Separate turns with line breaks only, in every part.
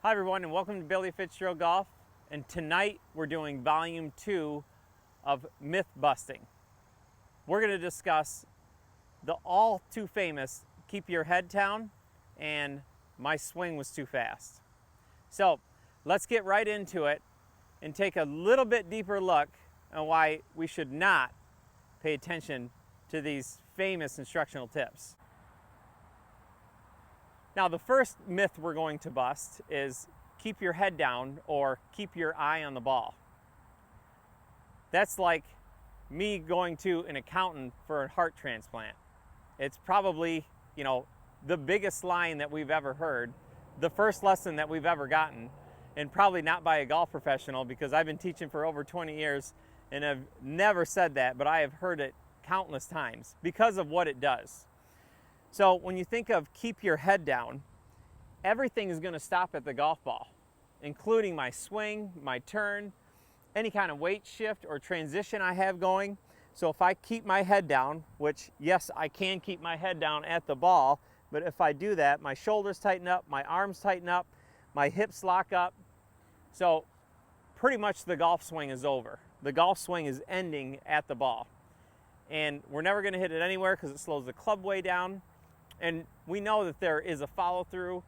Hi everyone, and welcome to Billy Fitzgerald Golf. And tonight we're doing volume 2 of myth busting. We're going to discuss the all too famous keep your head down and my swing was too fast. So let's get right into it and take a little bit deeper look at why we should not pay attention to these famous instructional tips. Now, the first myth we're going to bust is keep your head down or keep your eye on the ball. That's like me going to an accountant for a heart transplant. It's probably, the biggest line that we've ever heard, the first lesson that we've ever gotten, and probably not by a golf professional, because I've been teaching for over 20 years and have never said that, but I have heard it countless times because of what it does. So when you think of keep your head down, everything is going to stop at the golf ball, including my swing, my turn, any kind of weight shift or transition I have going. So if I keep my head down, which yes, I can keep my head down at the ball, but if I do that, my shoulders tighten up, my arms tighten up, my hips lock up. So pretty much the golf swing is over. The golf swing is ending at the ball. And we're never going to hit it anywhere because it slows the club way down. And we know that there is a follow through,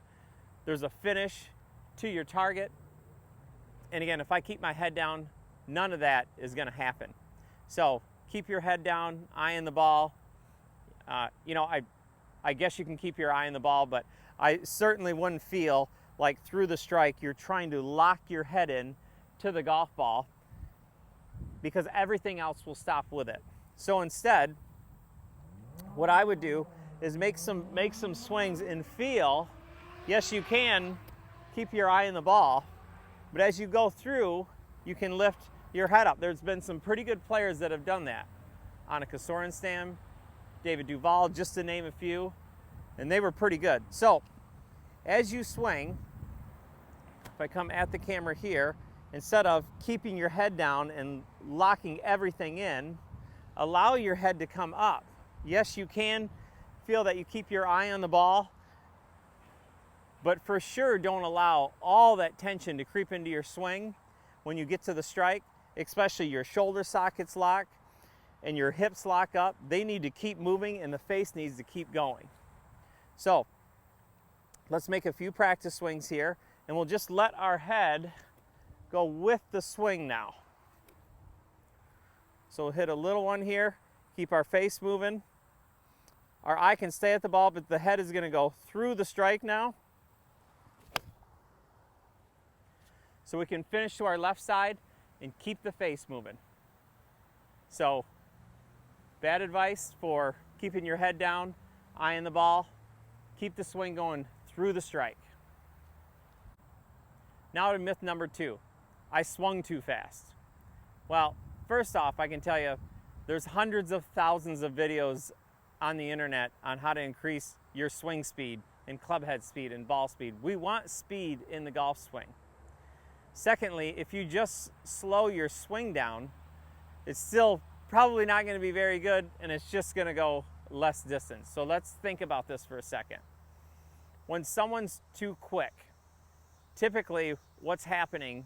there's a finish to your target. And again, if I keep my head down, none of that is going to happen. So keep your head down, eye on the ball. I guess you can keep your eye on the ball, but I certainly wouldn't feel like through the strike you're trying to lock your head in to the golf ball, because everything else will stop with it. So instead, what I would do is make some swings and feel. Yes, you can keep your eye on the ball, but as you go through, you can lift your head up. There's been some pretty good players that have done that. Annika Sorenstam, David Duval, just to name a few, and they were pretty good. So as you swing, if I come at the camera here, instead of keeping your head down and locking everything in, allow your head to come up. Yes, you can feel that you keep your eye on the ball, but for sure don't allow all that tension to creep into your swing when you get to the strike, especially your shoulder sockets lock and your hips lock up. They need to keep moving and the face needs to keep going. So let's make a few practice swings here, and we'll just let our head go with the swing now. So we'll hit a little one here, keep our face moving. Our eye can stay at the ball, but the head is going to go through the strike now. So we can finish to our left side and keep the face moving. So bad advice for keeping your head down, eye on the ball, keep the swing going through the strike. Now to myth number 2, I swung too fast. Well, first off, I can tell you there's hundreds of thousands of videos on the internet on how to increase your swing speed and club head speed and ball speed. We want speed in the golf swing. Secondly, if you just slow your swing down, it's still probably not going to be very good, and it's just going to go less distance. So let's think about this for a second. When someone's too quick, typically what's happening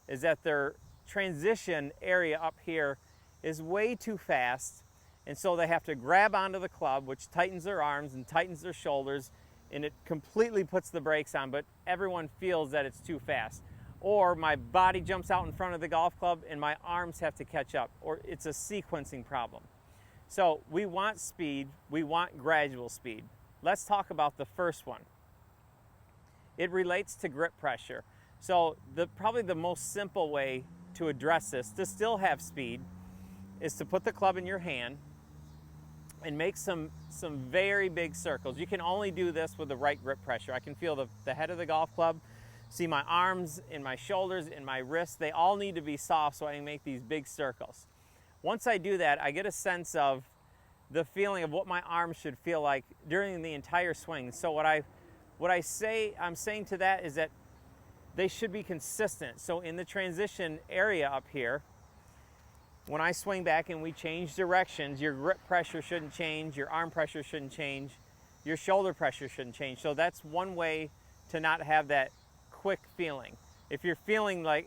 is that their transition area up here is way too fast, and so they have to grab onto the club, which tightens their arms and tightens their shoulders, and it completely puts the brakes on, but everyone feels that it's too fast. Or my body jumps out in front of the golf club and my arms have to catch up, or it's a sequencing problem. So we want speed, we want gradual speed. Let's talk about the first one. It relates to grip pressure. So probably the most simple way to address this, to still have speed, is to put the club in your hand and make some very big circles. You can only do this with the right grip pressure. I can feel the head of the golf club, see my arms and my shoulders and my wrists. They all need to be soft so I can make these big circles. Once I do that, I get a sense of the feeling of what my arms should feel like during the entire swing. So what I'm saying to that is that they should be consistent. So in the transition area up here, when I swing back and we change directions, your grip pressure shouldn't change, your arm pressure shouldn't change, your shoulder pressure shouldn't change. So that's one way to not have that quick feeling. If you're feeling like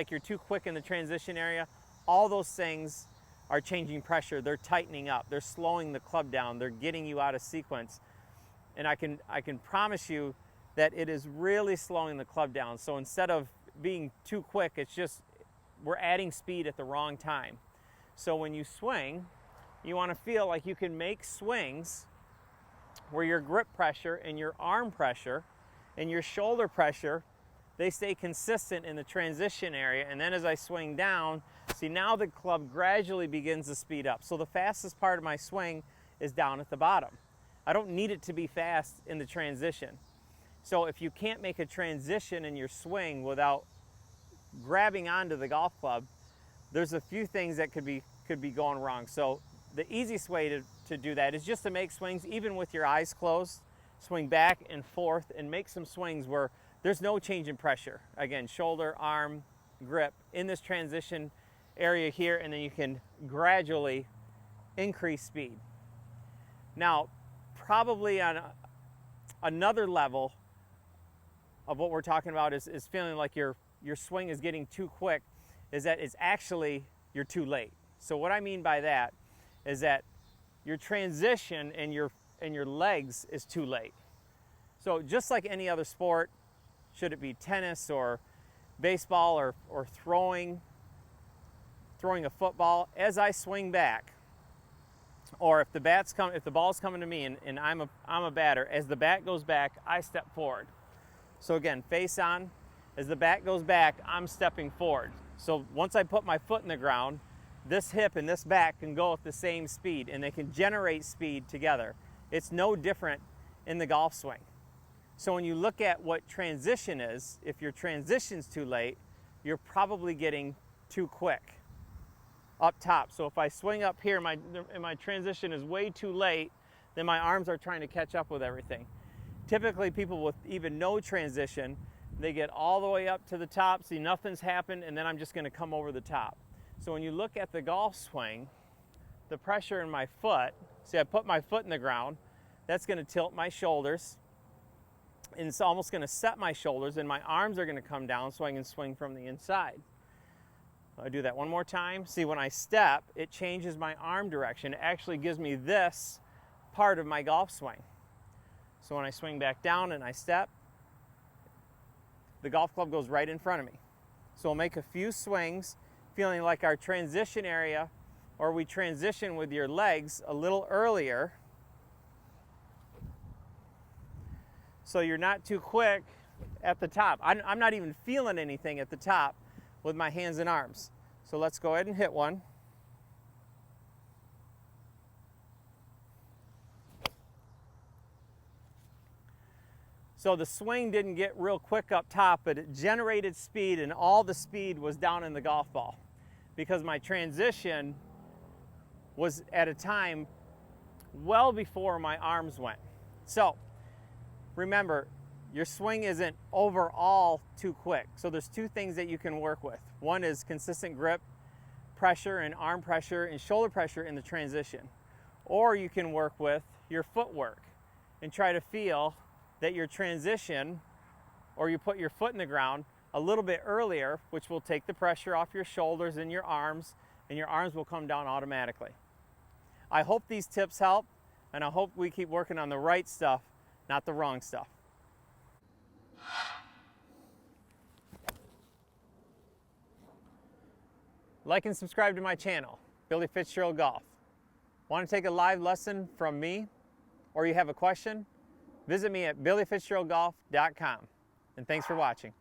you're too quick in the transition area, all those things are changing pressure. They're tightening up. They're slowing the club down. They're getting you out of sequence. And I can promise you that it is really slowing the club down. So instead of being too quick, it's just we're adding speed at the wrong time. So when you swing, you want to feel like you can make swings where your grip pressure and your arm pressure and your shoulder pressure, they stay consistent in the transition area. And then as I swing down, see, now the club gradually begins to speed up. So the fastest part of my swing is down at the bottom. I don't need it to be fast in the transition. So if you can't make a transition in your swing without grabbing onto the golf club, there's a few things that could be going wrong. So the easiest way to do that is just to make swings even with your eyes closed. Swing back and forth and make some swings where there's no change in pressure. Again, shoulder, arm, grip in this transition area here, and then you can gradually increase speed. Now, probably on another level of what we're talking about is feeling like your swing is getting too quick, is that it's actually you're too late. So what I mean by that is that your transition and your legs is too late. So just like any other sport, should it be tennis or baseball or throwing a football, as I swing back, or if the ball's coming to me and I'm a batter, as the bat goes back, I step forward. So again, face on, as the bat goes back, I'm stepping forward. So once I put my foot in the ground, this hip and this back can go at the same speed and they can generate speed together. It's no different in the golf swing. So when you look at what transition is, if your transition's too late, you're probably getting too quick up top. So if I swing up here and my transition is way too late, then my arms are trying to catch up with everything. Typically people with even no transition, they get all the way up to the top, see nothing's happened, and then I'm just going to come over the top. So when you look at the golf swing, the pressure in my foot, see, I put my foot in the ground, that's going to tilt my shoulders, and it's almost going to set my shoulders, and my arms are going to come down so I can swing from the inside. I do that one more time. See, when I step, it changes my arm direction. It actually gives me this part of my golf swing. So when I swing back down and I step, the golf club goes right in front of me. So we'll make a few swings, feeling like our transition area, or we transition with your legs a little earlier, so you're not too quick at the top. I'm not even feeling anything at the top with my hands and arms. So let's go ahead and hit one. So the swing didn't get real quick up top, but it generated speed, and all the speed was down in the golf ball because my transition was at a time well before my arms went. So remember, your swing isn't overall too quick. So there's two things that you can work with. One is consistent grip pressure and arm pressure and shoulder pressure in the transition. Or you can work with your footwork and try to feel that your transition, or you put your foot in the ground a little bit earlier, which will take the pressure off your shoulders and your arms will come down automatically. I hope these tips help, and I hope we keep working on the right stuff, not the wrong stuff. Like and subscribe to my channel, Billy Fitzgerald Golf. Want to take a live lesson from me, or you have a question? Visit me at billyfitzgeraldgolf.com. And thanks for watching.